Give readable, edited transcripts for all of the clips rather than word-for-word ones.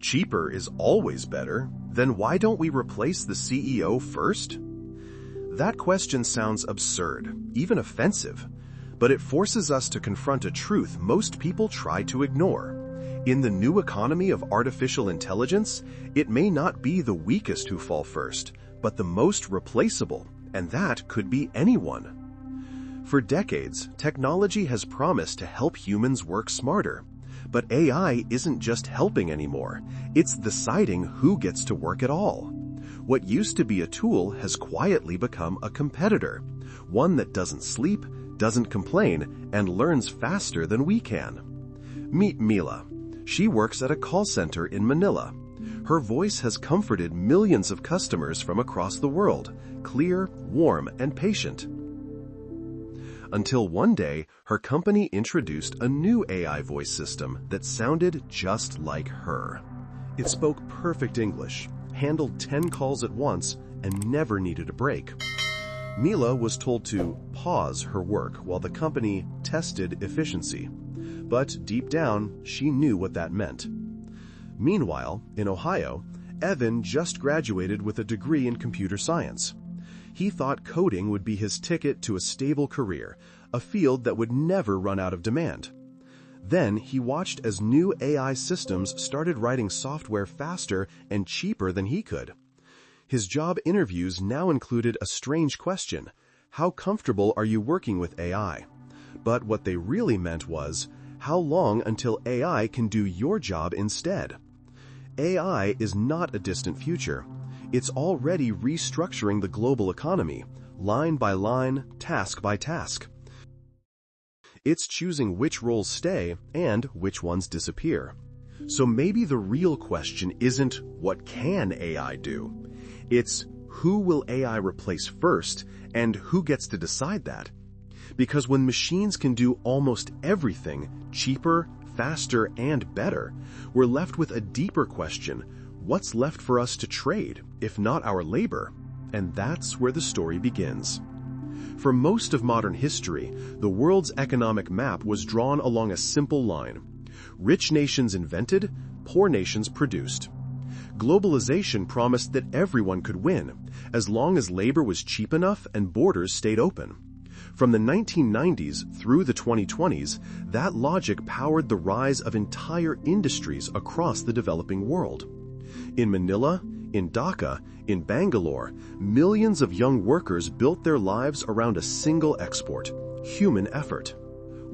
cheaper is always better, then why don't we replace the CEO first? That question sounds absurd, even offensive, but it forces us to confront a truth most people try to ignore. In the new economy of artificial intelligence, it may not be the weakest who fall first, but the most replaceable, and that could be anyone. For decades, technology has promised to help humans work smarter. But AI isn't just helping anymore, it's deciding who gets to work at all. What used to be a tool has quietly become a competitor, one that doesn't sleep, doesn't complain, and learns faster than we can. Meet Mila. She works at a call center in Manila. Her voice has comforted millions of customers from across the world, clear, warm, and patient. Until one day, her company introduced a new AI voice system that sounded just like her. It spoke perfect English, handled 10 calls at once, and never needed a break. Mila was told to pause her work while the company tested efficiency. But deep down, she knew what that meant. Meanwhile, in Ohio, Evan just graduated with a degree in computer science. He thought coding would be his ticket to a stable career, a field that would never run out of demand. Then he watched as new AI systems started writing software faster and cheaper than he could. His job interviews now included a strange question: how comfortable are you working with AI? But what they really meant was, how long until AI can do your job instead? AI is not a distant future. It's already restructuring the global economy, line by line, task by task. It's choosing which roles stay and which ones disappear. So maybe the real question isn't what can AI do? It's who will AI replace first and who gets to decide that? Because when machines can do almost everything cheaper, faster, and better, we're left with a deeper question: what's left for us to trade, if not our labor? And that's where the story begins. For most of modern history, the world's economic map was drawn along a simple line. Rich nations invented, poor nations produced. Globalization promised that everyone could win, as long as labor was cheap enough and borders stayed open. From the 1990s through the 2020s, that logic powered the rise of entire industries across the developing world. In Manila, in Dhaka, in Bangalore, millions of young workers built their lives around a single export: human effort.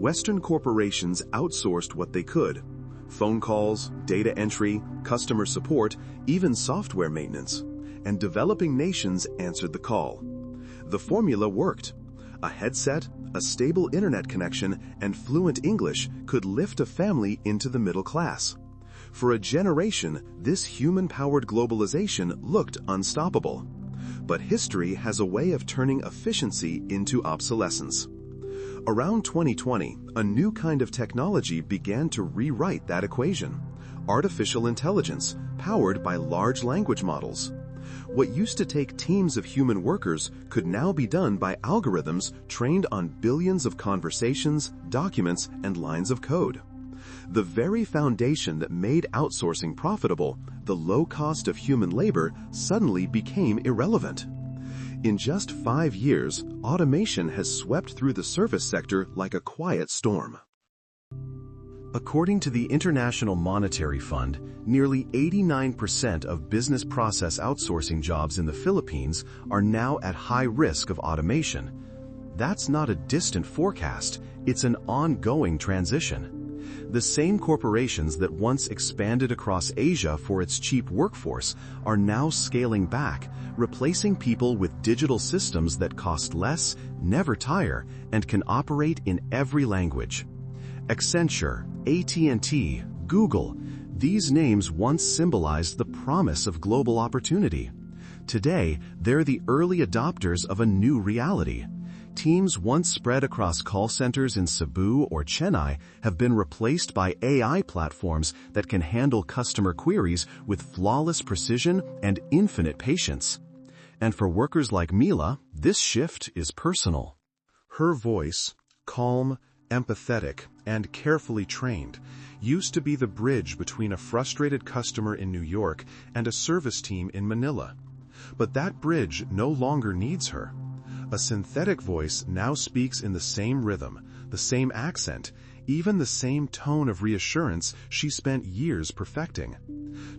Western corporations outsourced what they could: phone calls, data entry, customer support, even software maintenance. And developing nations answered the call. The formula worked. A headset, a stable internet connection, and fluent English could lift a family into the middle class. For a generation, this human-powered globalization looked unstoppable. But history has a way of turning efficiency into obsolescence. Around 2020, a new kind of technology began to rewrite that equation: artificial intelligence, powered by large language models. What used to take teams of human workers could now be done by algorithms trained on billions of conversations, documents, and lines of code. The very foundation that made outsourcing profitable, the low cost of human labor, suddenly became irrelevant. In just 5 years, automation has swept through the service sector like a quiet storm. According to the International Monetary Fund, nearly 89% of business process outsourcing jobs in the Philippines are now at high risk of automation. That's not a distant forecast, it's an ongoing transition. The same corporations that once expanded across Asia for its cheap workforce are now scaling back, replacing people with digital systems that cost less, never tire, and can operate in every language. Accenture, AT&T, Google, these names once symbolized the promise of global opportunity. Today, they're the early adopters of a new reality. Teams once spread across call centers in Cebu or Chennai have been replaced by AI platforms that can handle customer queries with flawless precision and infinite patience. And for workers like Mila, this shift is personal. Her voice, calm, empathetic, and carefully trained, used to be the bridge between a frustrated customer in New York and a service team in Manila. But that bridge no longer needs her. A synthetic voice now speaks in the same rhythm, the same accent, even the same tone of reassurance she spent years perfecting.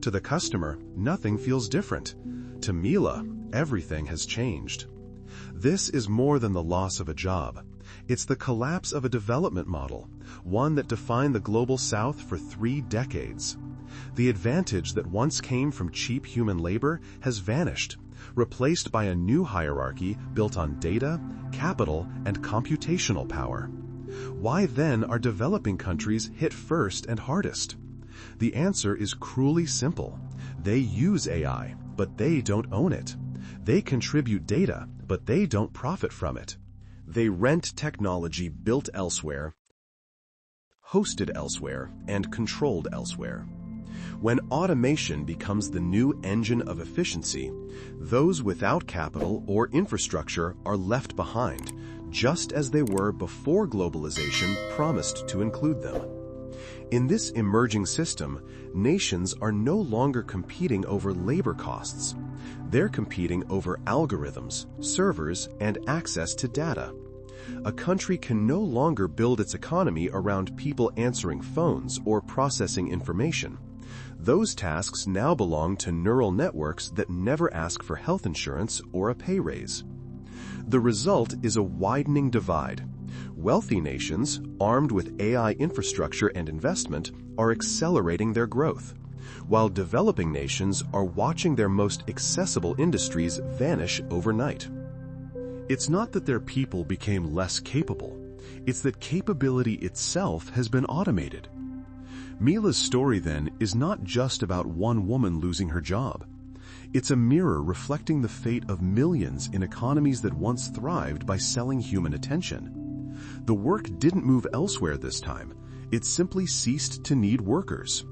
To the customer, nothing feels different. To Mila, everything has changed. This is more than the loss of a job. It's the collapse of a development model, one that defined the global South for 3 decades. The advantage that once came from cheap human labor has vanished, replaced by a new hierarchy built on data, capital, and computational power. Why then are developing countries hit first and hardest? The answer is cruelly simple. They use AI, but they don't own it. They contribute data, but they don't profit from it. They rent technology built elsewhere, hosted elsewhere, and controlled elsewhere. When automation becomes the new engine of efficiency, those without capital or infrastructure are left behind, just as they were before globalization promised to include them. In this emerging system, nations are no longer competing over labor costs. They're competing over algorithms, servers, and access to data. A country can no longer build its economy around people answering phones or processing information. Those tasks now belong to neural networks that never ask for health insurance or a pay raise. The result is a widening divide. Wealthy nations, armed with AI infrastructure and investment, are accelerating their growth, while developing nations are watching their most accessible industries vanish overnight. It's not that their people became less capable. It's that capability itself has been automated. Mila's story, then, is not just about one woman losing her job. It's a mirror reflecting the fate of millions in economies that once thrived by selling human attention. The work didn't move elsewhere this time. It simply ceased to need workers.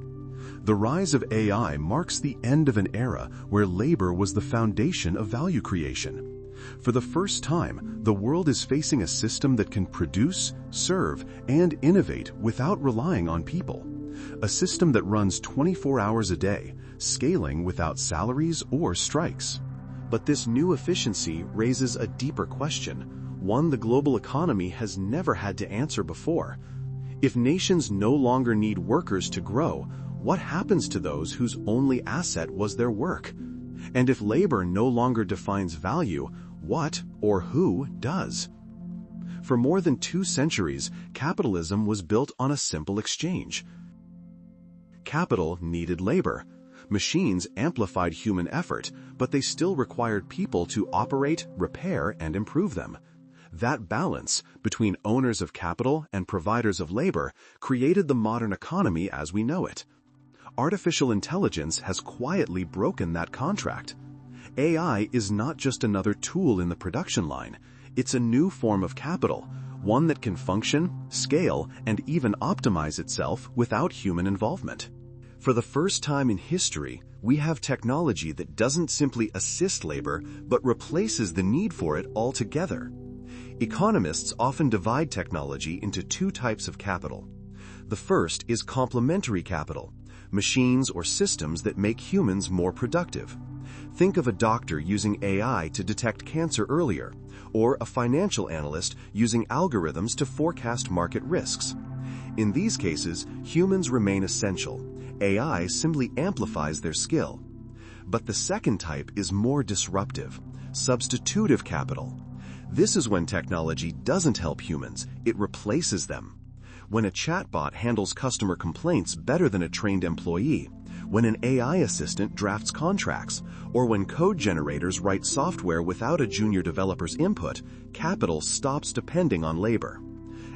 The rise of AI marks the end of an era where labor was the foundation of value creation. For the first time, the world is facing a system that can produce, serve, and innovate without relying on people. A system that runs 24 hours a day, scaling without salaries or strikes. But this new efficiency raises a deeper question, one the global economy has never had to answer before. If nations no longer need workers to grow, what happens to those whose only asset was their work? And if labor no longer defines value, what or who does? For more than 2 centuries, capitalism was built on a simple exchange. Capital needed labor. Machines amplified human effort, but they still required people to operate, repair, and improve them. That balance between owners of capital and providers of labor created the modern economy as we know it. Artificial intelligence has quietly broken that contract. AI is not just another tool in the production line. It's a new form of capital, one that can function, scale, and even optimize itself without human involvement. For the first time in history, we have technology that doesn't simply assist labor, but replaces the need for it altogether. Economists often divide technology into 2 types of capital. The first is complementary capital, machines or systems that make humans more productive. Think of a doctor using AI to detect cancer earlier, or a financial analyst using algorithms to forecast market risks. In these cases, humans remain essential. AI simply amplifies their skill. But the second type is more disruptive, substitutive capital. This is when technology doesn't help humans, it replaces them. When a chatbot handles customer complaints better than a trained employee, when an AI assistant drafts contracts, or when code generators write software without a junior developer's input, capital stops depending on labor.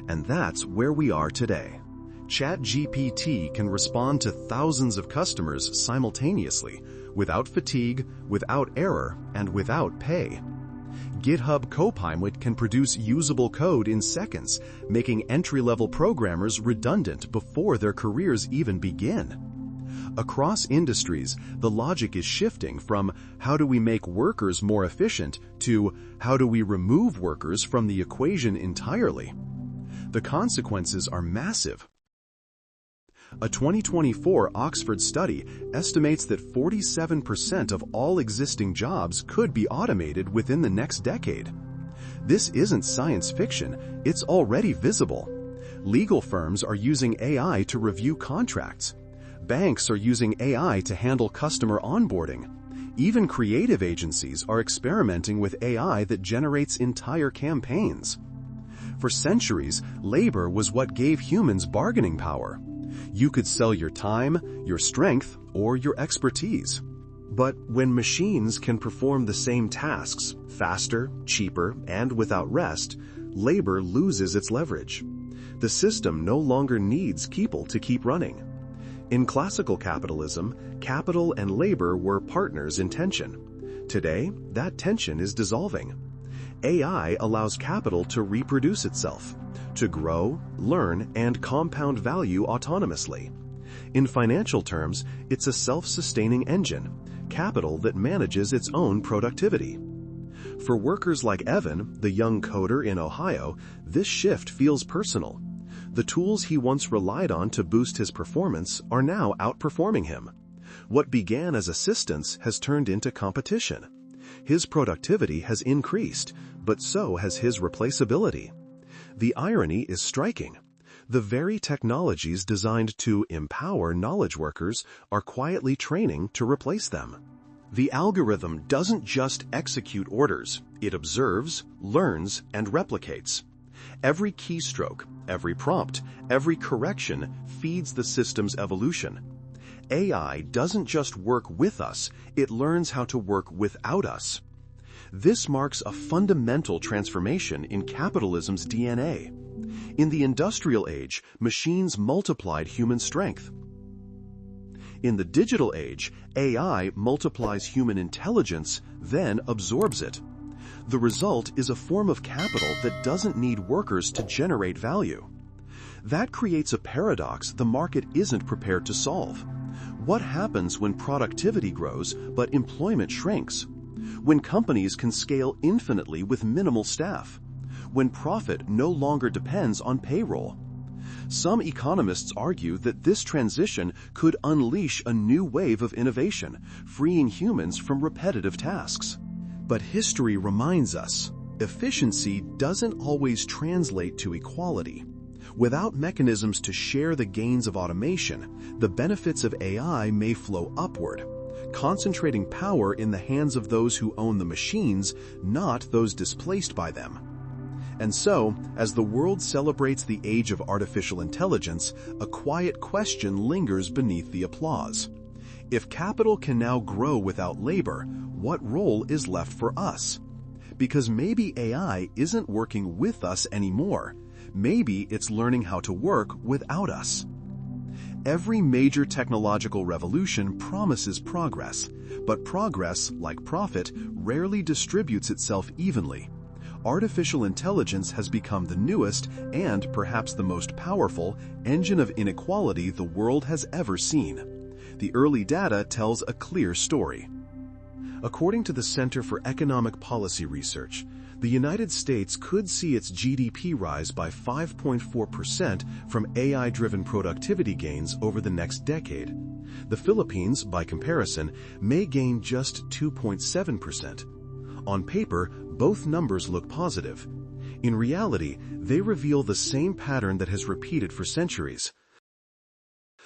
And that's where we are today. ChatGPT can respond to thousands of customers simultaneously, without fatigue, without error, and without pay. GitHub Copilot can produce usable code in seconds, making entry-level programmers redundant before their careers even begin. Across industries, the logic is shifting from how do we make workers more efficient to how do we remove workers from the equation entirely. The consequences are massive. A 2024 Oxford study estimates that 47% of all existing jobs could be automated within the next decade. This isn't science fiction, it's already visible. Legal firms are using AI to review contracts. Banks are using AI to handle customer onboarding. Even creative agencies are experimenting with AI that generates entire campaigns. For centuries, labor was what gave humans bargaining power. You could sell your time, your strength, or your expertise. But when machines can perform the same tasks faster, cheaper, and without rest, labor loses its leverage. The system no longer needs people to keep running. In classical capitalism, capital and labor were partners in tension. Today, that tension is dissolving. AI allows capital to reproduce itself, to grow, learn, and compound value autonomously. In financial terms, it's a self-sustaining engine, capital that manages its own productivity. For workers like Evan, the young coder in Ohio, this shift feels personal. The tools he once relied on to boost his performance are now outperforming him. What began as assistance has turned into competition. His productivity has increased, but so has his replaceability. The irony is striking. The very technologies designed to empower knowledge workers are quietly training to replace them. The algorithm doesn't just execute orders, it observes, learns, and replicates. Every keystroke, every prompt, every correction feeds the system's evolution. AI doesn't just work with us, it learns how to work without us. This marks a fundamental transformation in capitalism's DNA. In the industrial age, machines multiplied human strength. In the digital age, AI multiplies human intelligence, then absorbs it. The result is a form of capital that doesn't need workers to generate value. That creates a paradox the market isn't prepared to solve. What happens when productivity grows but employment shrinks? When companies can scale infinitely with minimal staff? When profit no longer depends on payroll? Some economists argue that this transition could unleash a new wave of innovation, freeing humans from repetitive tasks. But history reminds us, efficiency doesn't always translate to equality. Without mechanisms to share the gains of automation, the benefits of AI may flow upward, concentrating power in the hands of those who own the machines, not those displaced by them. And so, as the world celebrates the age of artificial intelligence, a quiet question lingers beneath the applause. If capital can now grow without labor, what role is left for us? Because maybe AI isn't working with us anymore. Maybe it's learning how to work without us. Every major technological revolution promises progress, but progress, like profit, rarely distributes itself evenly. Artificial intelligence has become the newest and perhaps the most powerful engine of inequality the world has ever seen. The early data tells a clear story. According to the Center for Economic Policy Research, the United States could see its GDP rise by 5.4% from AI-driven productivity gains over the next decade. The Philippines, by comparison, may gain just 2.7%. On paper, both numbers look positive. In reality, they reveal the same pattern that has repeated for centuries.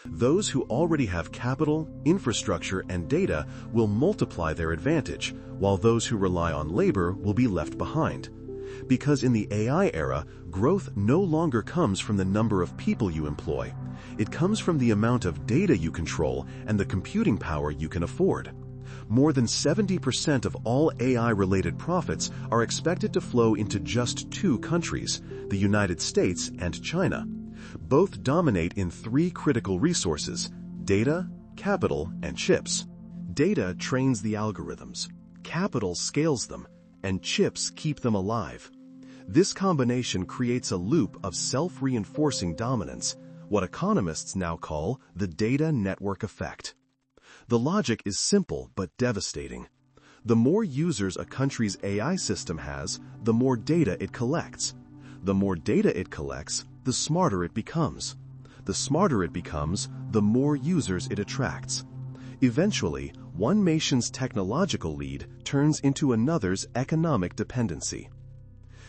Those who already have capital, infrastructure, and data will multiply their advantage, while those who rely on labor will be left behind. Because in the AI era, growth no longer comes from the number of people you employ. It comes from the amount of data you control and the computing power you can afford. More than 70% of all AI-related profits are expected to flow into just two countries, the United States and China. Both dominate in three critical resources: data, capital, and chips. Data trains the algorithms, capital scales them, and chips keep them alive. This combination creates a loop of self-reinforcing dominance, what economists now call the data network effect. The logic is simple but devastating. The more users a country's AI system has, the more data it collects. The more data it collects, the smarter it becomes. The smarter it becomes, the more users it attracts. Eventually, one nation's technological lead turns into another's economic dependency.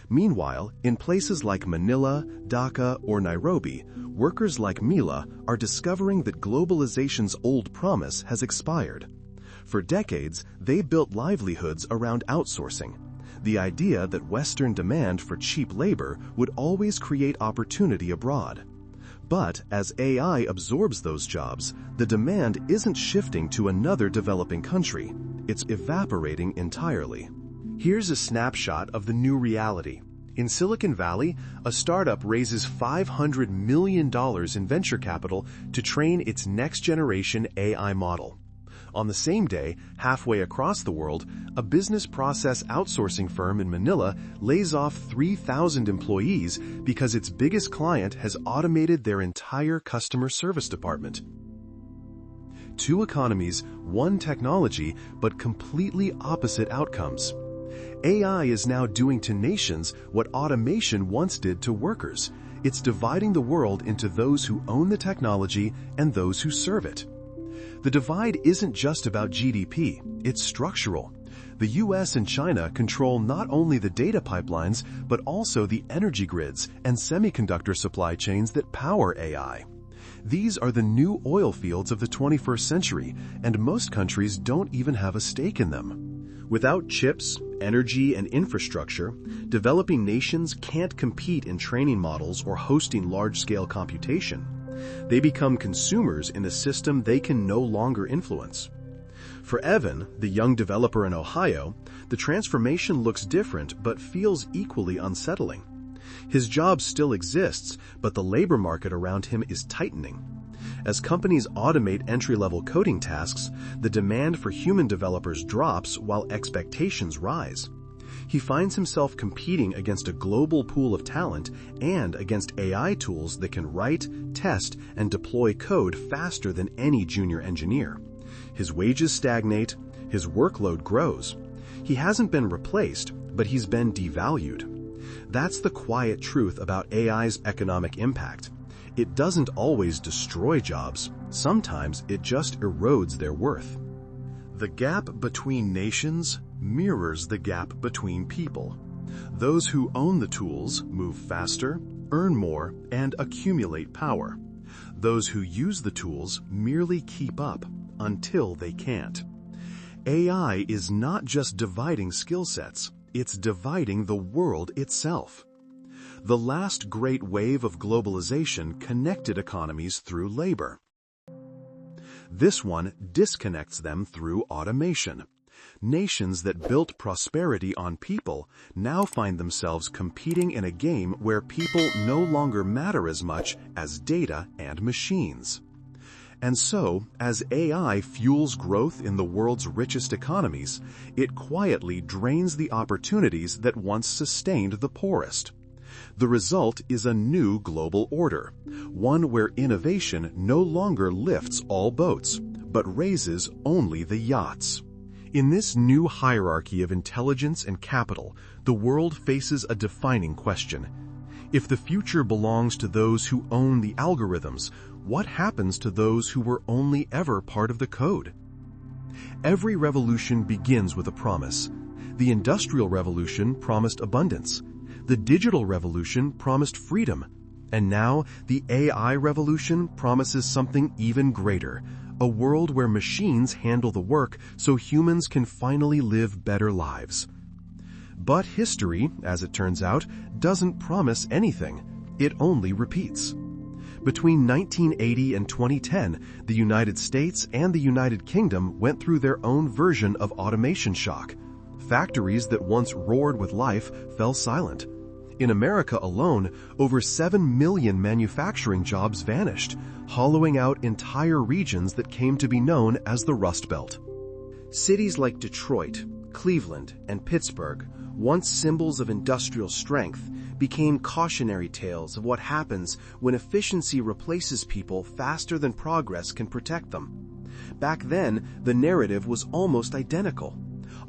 Meanwhile, in places like Manila, Dhaka, or Nairobi, workers like Mila are discovering that globalization's old promise has expired. For decades, they built livelihoods around outsourcing, the idea that Western demand for cheap labor would always create opportunity abroad. But as AI absorbs those jobs, the demand isn't shifting to another developing country. It's evaporating entirely. Here's a snapshot of the new reality. In Silicon Valley, a startup raises $500 million in venture capital to train its next-generation AI model. On the same day, halfway across the world, a business process outsourcing firm in Manila lays off 3,000 employees because its biggest client has automated their entire customer service department. Two economies, one technology, but completely opposite outcomes. AI is now doing to nations what automation once did to workers. It's dividing the world into those who own the technology and those who serve it. The divide isn't just about GDP, it's structural. The US and China control not only the data pipelines, but also the energy grids and semiconductor supply chains that power AI. These are the new oil fields of the 21st century, and most countries don't even have a stake in them. Without chips, energy, and infrastructure, developing nations can't compete in training models or hosting large-scale computation. They become consumers in a system they can no longer influence. For Evan, the young developer in Ohio, the transformation looks different but feels equally unsettling. His job still exists, but the labor market around him is tightening. As companies automate entry-level coding tasks, the demand for human developers drops while expectations rise. He finds himself competing against a global pool of talent and against AI tools that can write, test, and deploy code faster than any junior engineer. His wages stagnate, his workload grows. He hasn't been replaced, but he's been devalued. That's the quiet truth about AI's economic impact. It doesn't always destroy jobs. Sometimes it just erodes their worth. The gap between nations mirrors the gap between people. Those who own the tools move faster, earn more, and accumulate power. Those who use the tools merely keep up until they can't. AI is not just dividing skill sets, it's dividing the world itself. The last great wave of globalization connected economies through labor. This one disconnects them through automation. Nations that built prosperity on people now find themselves competing in a game where people no longer matter as much as data and machines. And so, as AI fuels growth in the world's richest economies, it quietly drains the opportunities that once sustained the poorest. The result is a new global order, one where innovation no longer lifts all boats, but raises only the yachts. In this new hierarchy of intelligence and capital, the world faces a defining question. If the future belongs to those who own the algorithms, what happens to those who were only ever part of the code? Every revolution begins with a promise. The Industrial Revolution promised abundance. The digital revolution promised freedom. And now, the AI revolution promises something even greater, a world where machines handle the work so humans can finally live better lives. But history, as it turns out, doesn't promise anything. It only repeats. Between 1980 and 2010, the United States and the United Kingdom went through their own version of automation shock. Factories that once roared with life fell silent. In America alone, over 7 million manufacturing jobs vanished, hollowing out entire regions that came to be known as the Rust Belt. Cities like Detroit, Cleveland, and Pittsburgh, once symbols of industrial strength, became cautionary tales of what happens when efficiency replaces people faster than progress can protect them. Back then, the narrative was almost identical.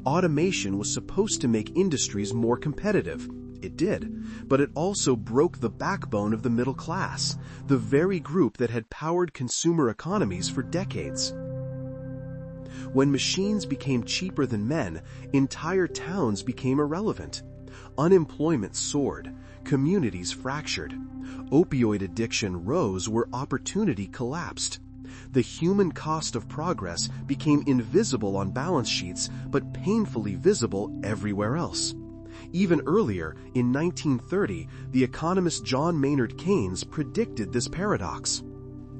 Automation was supposed to make industries more competitive, It did, but it also broke the backbone of the middle class, the very group that had powered consumer economies for decades. When machines became cheaper than men, entire towns became irrelevant. Unemployment soared, communities fractured. Opioid addiction rose where opportunity collapsed. The human cost of progress became invisible on balance sheets, but painfully visible everywhere else. Even earlier, in 1930, the economist John Maynard Keynes predicted this paradox.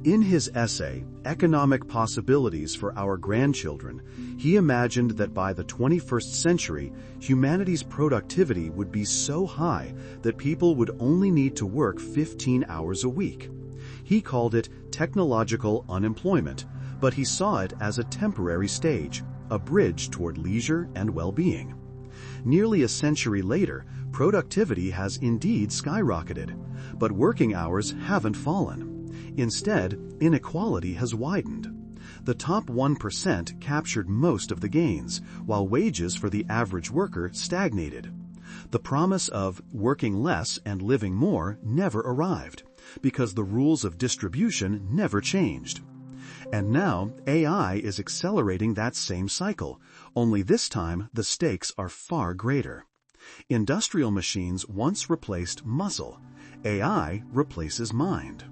In his essay, Economic Possibilities for Our Grandchildren, he imagined that by the 21st century, humanity's productivity would be so high that people would only need to work 15 hours a week. He called it technological unemployment, but he saw it as a temporary stage, a bridge toward leisure and well-being. Nearly a century later, productivity has indeed skyrocketed, but working hours haven't fallen. Instead, inequality has widened. The top 1% captured most of the gains, while wages for the average worker stagnated. The promise of working less and living more never arrived, because the rules of distribution never changed. And now, AI is accelerating that same cycle, only this time the stakes are far greater. Industrial machines once replaced muscle. AI replaces mind.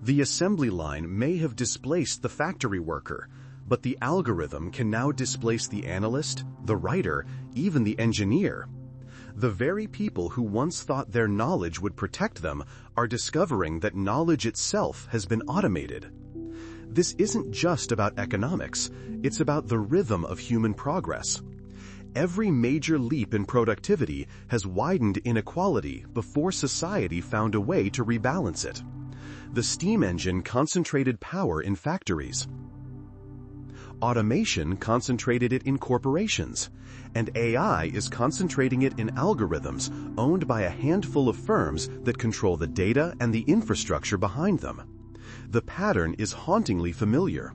The assembly line may have displaced the factory worker, but the algorithm can now displace the analyst, the writer, even the engineer. The very people who once thought their knowledge would protect them are discovering that knowledge itself has been automated. This isn't just about economics, it's about the rhythm of human progress. Every major leap in productivity has widened inequality before society found a way to rebalance it. The steam engine concentrated power in factories. Automation concentrated it in corporations, and AI is concentrating it in algorithms owned by a handful of firms that control the data and the infrastructure behind them. The pattern is hauntingly familiar.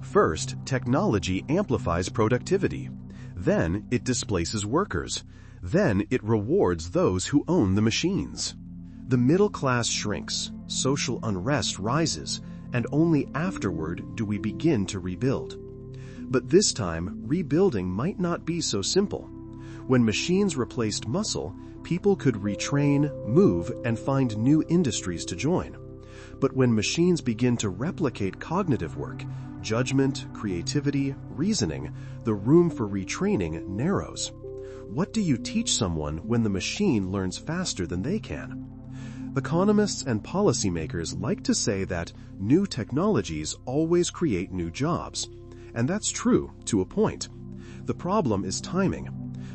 First, technology amplifies productivity. Then, it displaces workers. Then, it rewards those who own the machines. The middle class shrinks, social unrest rises, and only afterward do we begin to rebuild. But this time, rebuilding might not be so simple. When machines replaced muscle, people could retrain, move, and find new industries to join. But when machines begin to replicate cognitive work, judgment, creativity, reasoning, the room for retraining narrows. What do you teach someone when the machine learns faster than they can? Economists and policymakers like to say that new technologies always create new jobs. And that's true, to a point. The problem is timing.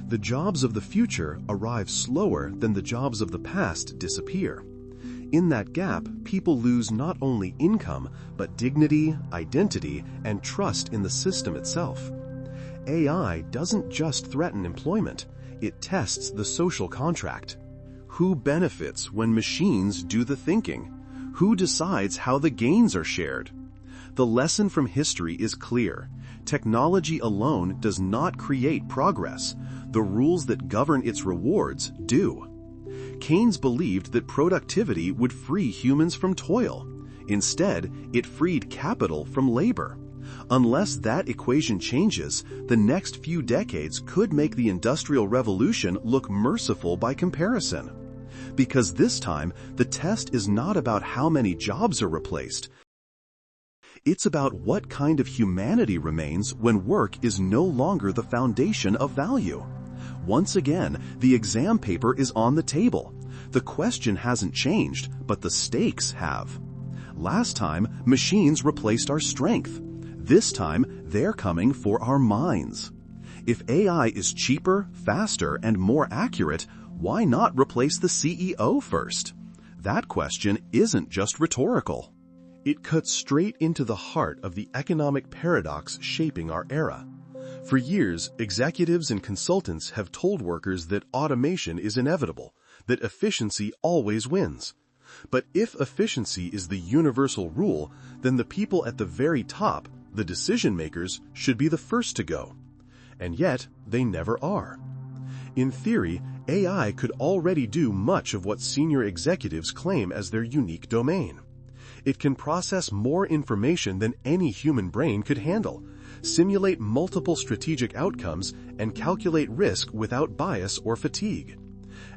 The jobs of the future arrive slower than the jobs of the past disappear. In that gap, people lose not only income, but dignity, identity, and trust in the system itself. AI doesn't just threaten employment, it tests the social contract. Who benefits when machines do the thinking? Who decides how the gains are shared? The lesson from history is clear. Technology alone does not create progress. The rules that govern its rewards do. Keynes believed that productivity would free humans from toil. Instead, it freed capital from labor. Unless that equation changes, the next few decades could make the Industrial Revolution look merciful by comparison. Because this time, the test is not about how many jobs are replaced. It's about what kind of humanity remains when work is no longer the foundation of value. Once again, the exam paper is on the table. The question hasn't changed, but the stakes have. Last time, machines replaced our strength. This time, they're coming for our minds. If AI is cheaper, faster, and more accurate, why not replace the CEO first? That question isn't just rhetorical. It cuts straight into the heart of the economic paradox shaping our era. For years, executives and consultants have told workers that automation is inevitable, that efficiency always wins. But if efficiency is the universal rule, then the people at the very top, the decision makers, should be the first to go. And yet, they never are. In theory, AI could already do much of what senior executives claim as their unique domain. It can process more information than any human brain could handle, simulate multiple strategic outcomes, and calculate risk without bias or fatigue.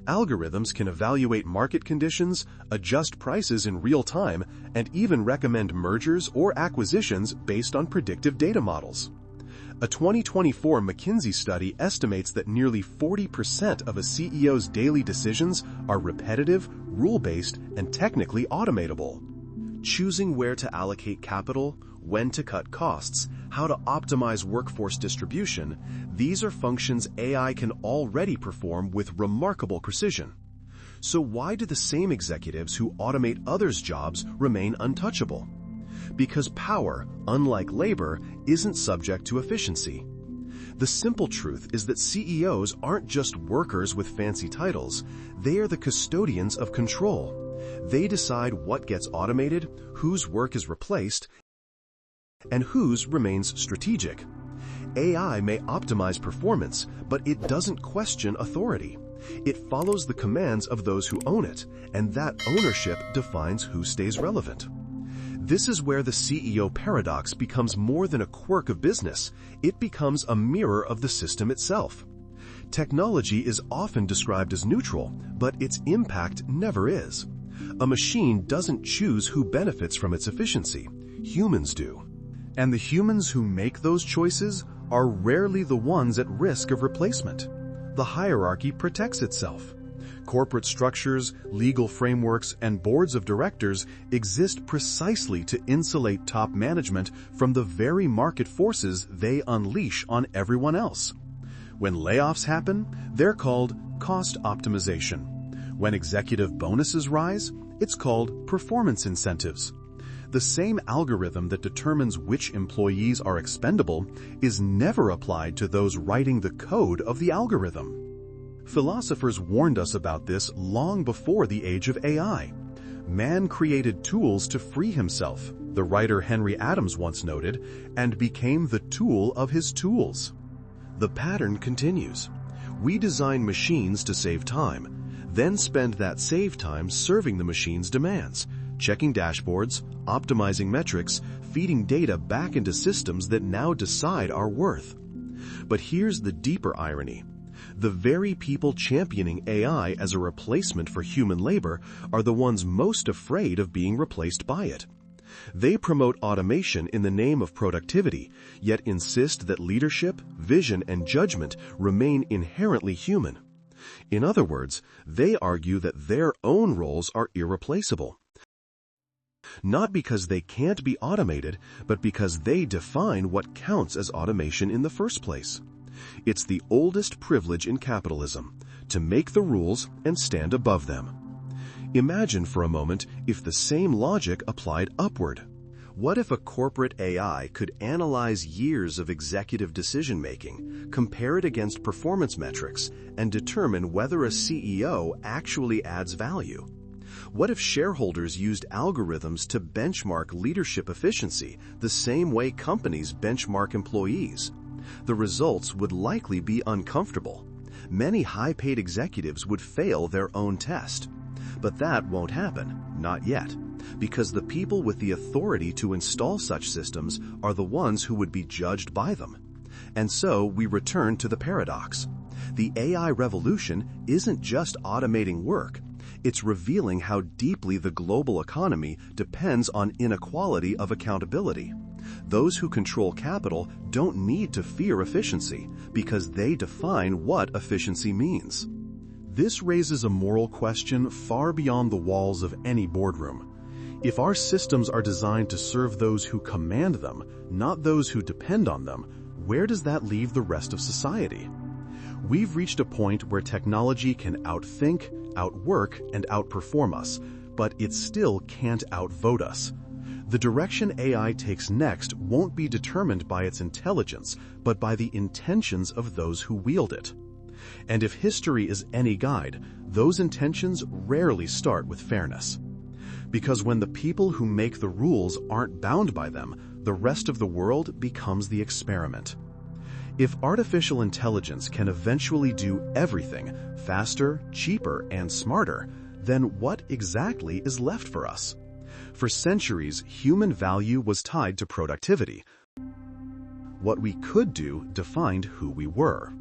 Algorithms can evaluate market conditions, adjust prices in real time, and even recommend mergers or acquisitions based on predictive data models. A 2024 McKinsey study estimates that nearly 40% of a CEO's daily decisions are repetitive, rule-based, and technically automatable. Choosing where to allocate capital, when to cut costs, how to optimize workforce distribution, these are functions AI can already perform with remarkable precision. So why do the same executives who automate others' jobs remain untouchable? Because power, unlike labor, isn't subject to efficiency. The simple truth is that CEOs aren't just workers with fancy titles, they are the custodians of control. They decide what gets automated, whose work is replaced, and whose remains strategic. AI may optimize performance, but it doesn't question authority. It follows the commands of those who own it, and that ownership defines who stays relevant. This is where the CEO paradox becomes more than a quirk of business. It becomes a mirror of the system itself. Technology is often described as neutral, but its impact never is. A machine doesn't choose who benefits from its efficiency. Humans do. And the humans who make those choices are rarely the ones at risk of replacement. The hierarchy protects itself. Corporate structures, legal frameworks, and boards of directors exist precisely to insulate top management from the very market forces they unleash on everyone else. When layoffs happen, they're called cost optimization. When executive bonuses rise, it's called performance incentives. The same algorithm that determines which employees are expendable is never applied to those writing the code of the algorithm. Philosophers warned us about this long before the age of AI. Man created tools to free himself, the writer Henry Adams once noted, and became the tool of his tools. The pattern continues. We design machines to save time, then spend that saved time serving the machine's demands, checking dashboards, optimizing metrics, feeding data back into systems that now decide our worth. But here's the deeper irony. The very people championing AI as a replacement for human labor are the ones most afraid of being replaced by it. They promote automation in the name of productivity, yet insist that leadership, vision, and judgment remain inherently human. In other words, they argue that their own roles are irreplaceable. Not because they can't be automated, but because they define what counts as automation in the first place. It's the oldest privilege in capitalism, to make the rules and stand above them. Imagine for a moment if the same logic applied upward. What if a corporate AI could analyze years of executive decision-making, compare it against performance metrics, and determine whether a CEO actually adds value? What if shareholders used algorithms to benchmark leadership efficiency the same way companies benchmark employees? The results would likely be uncomfortable. Many high-paid executives would fail their own test. But that won't happen, not yet, because the people with the authority to install such systems are the ones who would be judged by them. And so we return to the paradox. The AI revolution isn't just automating work. It's revealing how deeply the global economy depends on inequality of accountability. Those who control capital don't need to fear efficiency because they define what efficiency means. This raises a moral question far beyond the walls of any boardroom. If our systems are designed to serve those who command them, not those who depend on them, where does that leave the rest of society? We've reached a point where technology can outthink, outwork, and outperform us, but it still can't outvote us. The direction AI takes next won't be determined by its intelligence, but by the intentions of those who wield it. And if history is any guide, those intentions rarely start with fairness. Because when the people who make the rules aren't bound by them, the rest of the world becomes the experiment. If artificial intelligence can eventually do everything faster, cheaper, and smarter, then what exactly is left for us? For centuries, human value was tied to productivity. What we could do defined who we were.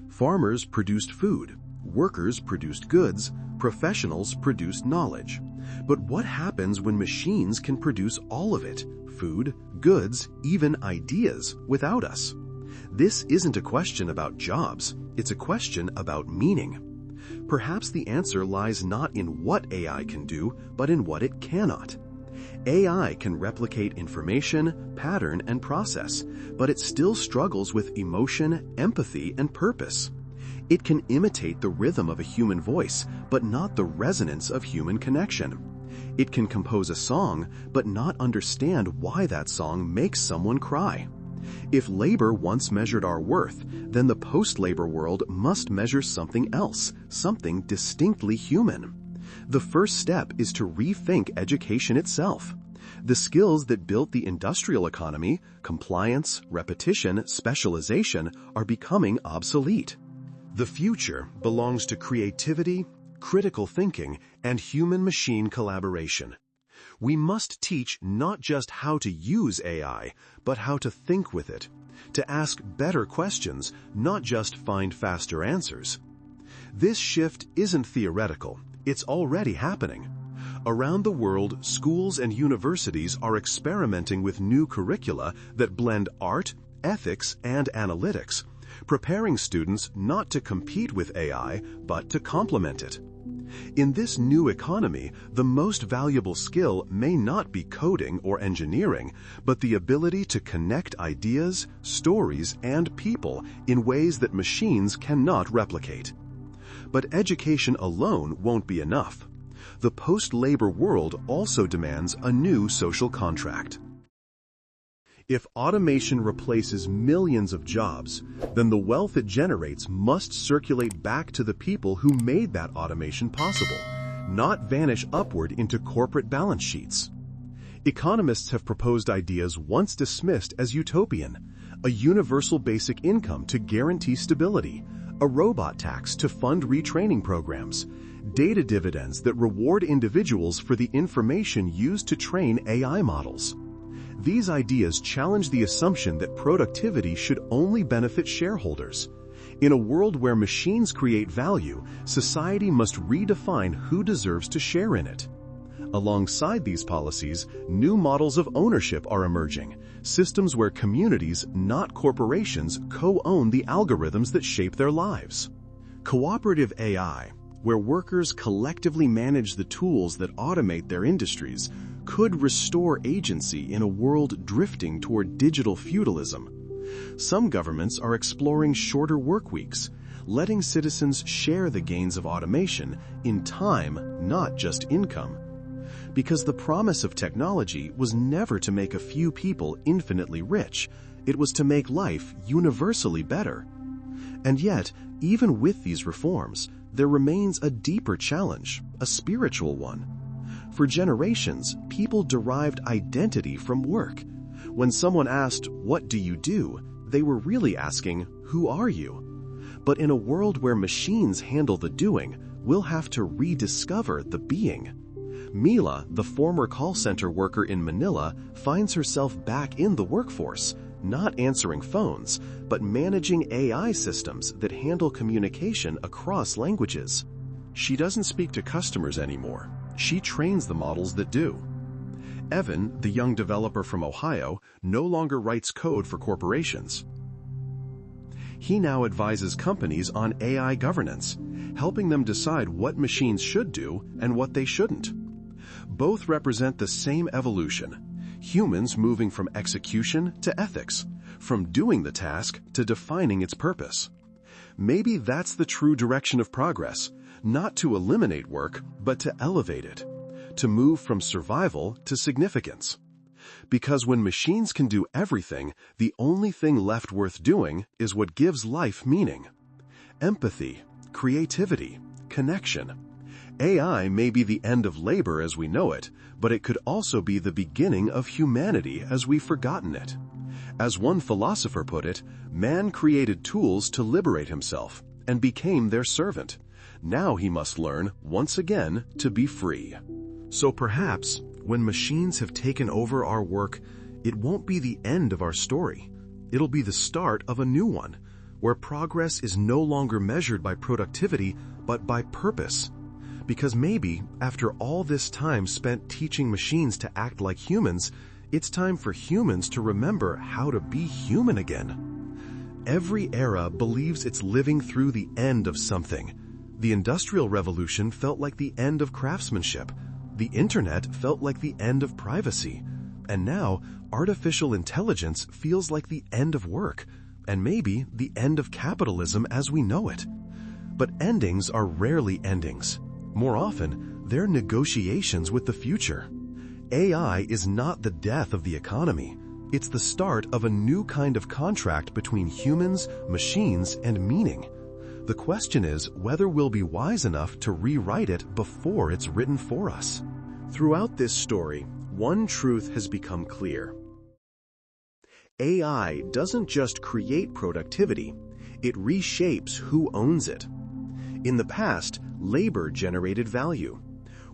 Farmers produced food, workers produced goods, professionals produced knowledge. But what happens when machines can produce all of it, food, goods, even ideas, without us? This isn't a question about jobs, it's a question about meaning. Perhaps the answer lies not in what AI can do, but in what it cannot. AI can replicate information, pattern, and process, but it still struggles with emotion, empathy, and purpose. It can imitate the rhythm of a human voice, but not the resonance of human connection. It can compose a song, but not understand why that song makes someone cry. If labor once measured our worth, then the post-labor world must measure something else, something distinctly human. The first step is to rethink education itself. The skills that built the industrial economy, compliance, repetition, specialization, are becoming obsolete. The future belongs to creativity, critical thinking, and human-machine collaboration. We must teach not just how to use AI, but how to think with it, to ask better questions, not just find faster answers. This shift isn't theoretical, it's already happening. Around the world, schools and universities are experimenting with new curricula that blend art, ethics, and analytics, preparing students not to compete with AI, but to complement it. In this new economy, the most valuable skill may not be coding or engineering, but the ability to connect ideas, stories, and people in ways that machines cannot replicate. But education alone won't be enough. The post-labor world also demands a new social contract. If automation replaces millions of jobs, then the wealth it generates must circulate back to the people who made that automation possible, not vanish upward into corporate balance sheets. Economists have proposed ideas once dismissed as utopian: a universal basic income to guarantee stability, a robot tax to fund retraining programs, data dividends that reward individuals for the information used to train AI models. These ideas challenge the assumption that productivity should only benefit shareholders. In a world where machines create value, society must redefine who deserves to share in it. Alongside these policies, new models of ownership are emerging, systems where communities, not corporations, co-own the algorithms that shape their lives. Cooperative AI, where workers collectively manage the tools that automate their industries, could restore agency in a world drifting toward digital feudalism. Some governments are exploring shorter work weeks, letting citizens share the gains of automation in time, not just income. Because the promise of technology was never to make a few people infinitely rich, it was to make life universally better. And yet, even with these reforms, there remains a deeper challenge, a spiritual one. For generations, people derived identity from work. When someone asked, "What do you do?" they were really asking, "Who are you?" But in a world where machines handle the doing, we'll have to rediscover the being. Mila, the former call center worker in Manila, finds herself back in the workforce, not answering phones, but managing AI systems that handle communication across languages. She doesn't speak to customers anymore. She trains the models that do. Evan, the young developer from Ohio, no longer writes code for corporations. He now advises companies on AI governance, helping them decide what machines should do and what they shouldn't. Both represent the same evolution: humans moving from execution to ethics, from doing the task to defining its purpose. Maybe that's the true direction of progress, not to eliminate work, but to elevate it, to move from survival to significance. Because when machines can do everything, the only thing left worth doing is what gives life meaning. Empathy, creativity, connection. AI may be the end of labor as we know it, but it could also be the beginning of humanity as we've forgotten it. As one philosopher put it, man created tools to liberate himself and became their servant. Now he must learn, once again, to be free. So perhaps, when machines have taken over our work, it won't be the end of our story. It'll be the start of a new one, where progress is no longer measured by productivity, but by purpose. Because maybe, after all this time spent teaching machines to act like humans, it's time for humans to remember how to be human again. Every era believes it's living through the end of something. The Industrial Revolution felt like the end of craftsmanship. The Internet felt like the end of privacy. And now, artificial intelligence feels like the end of work, and maybe the end of capitalism as we know it. But endings are rarely endings. More often, they're negotiations with the future. AI is not the death of the economy. It's the start of a new kind of contract between humans, machines, and meaning. The question is whether we'll be wise enough to rewrite it before it's written for us. Throughout this story, one truth has become clear. AI doesn't just create productivity, it reshapes who owns it. In the past, labor generated value.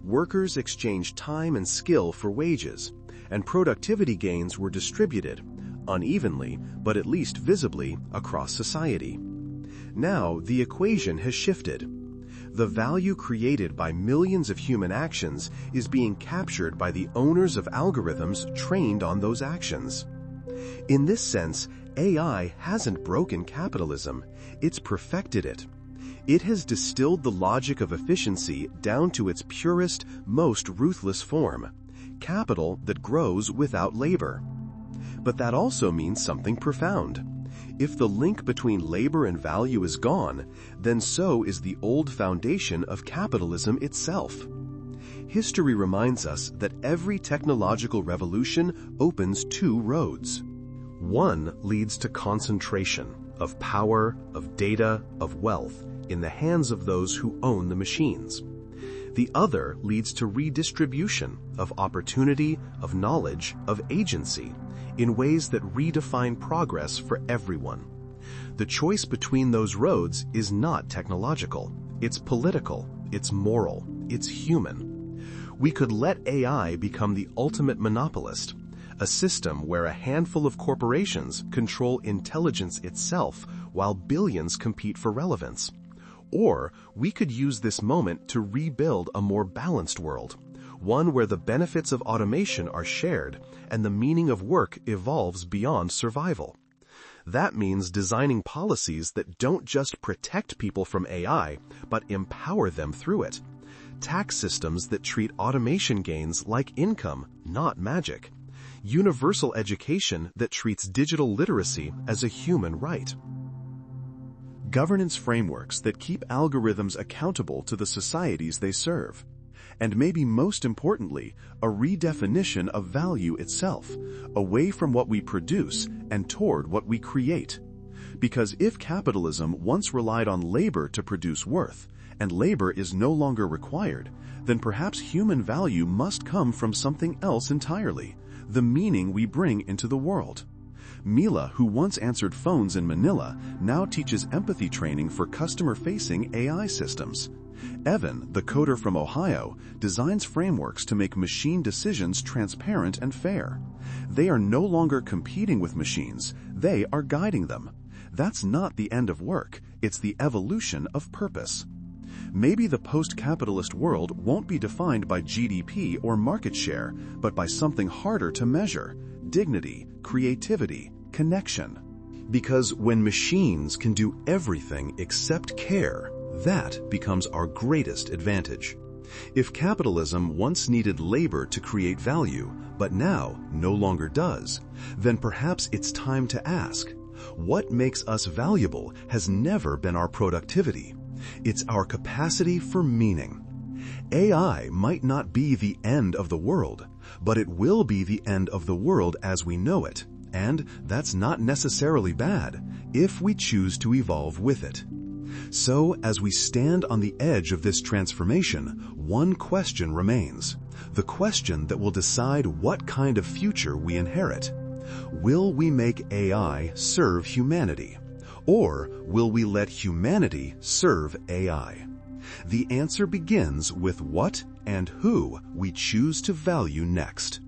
Workers exchanged time and skill for wages, and productivity gains were distributed, unevenly, but at least visibly, across society. Now, the equation has shifted. The value created by millions of human actions is being captured by the owners of algorithms trained on those actions. In this sense, AI hasn't broken capitalism, it's perfected it. It has distilled the logic of efficiency down to its purest, most ruthless form, capital that grows without labor. But that also means something profound. If the link between labor and value is gone, then so is the old foundation of capitalism itself. History reminds us that every technological revolution opens two roads. One leads to concentration of power, of data, of wealth in the hands of those who own the machines. The other leads to redistribution of opportunity, of knowledge, of agency, in ways that redefine progress for everyone. The choice between those roads is not technological, it's political, it's moral, it's human. We could let AI become the ultimate monopolist, a system where a handful of corporations control intelligence itself while billions compete for relevance. Or we could use this moment to rebuild a more balanced world, one where the benefits of automation are shared and the meaning of work evolves beyond survival. That means designing policies that don't just protect people from AI, but empower them through it. Tax systems that treat automation gains like income, not magic. Universal education that treats digital literacy as a human right. Governance frameworks that keep algorithms accountable to the societies they serve. And maybe most importantly, a redefinition of value itself, away from what we produce and toward what we create. Because if capitalism once relied on labor to produce worth, and labor is no longer required, then perhaps human value must come from something else entirely, the meaning we bring into the world. Mila, who once answered phones in Manila, now teaches empathy training for customer-facing AI systems. Evan, the coder from Ohio, designs frameworks to make machine decisions transparent and fair. They are no longer competing with machines, they are guiding them. That's not the end of work, it's the evolution of purpose. Maybe the post-capitalist world won't be defined by GDP or market share, but by something harder to measure: dignity, creativity, connection. Because when machines can do everything except care, that becomes our greatest advantage. If capitalism once needed labor to create value, but now no longer does, then perhaps it's time to ask, what makes us valuable has never been our productivity. It's our capacity for meaning. AI might not be the end of the world, but it will be the end of the world as we know it, and that's not necessarily bad if we choose to evolve with it. So, as we stand on the edge of this transformation, one question remains, the question that will decide what kind of future we inherit. Will we make AI serve humanity? Or will we let humanity serve AI? The answer begins with what and who we choose to value next.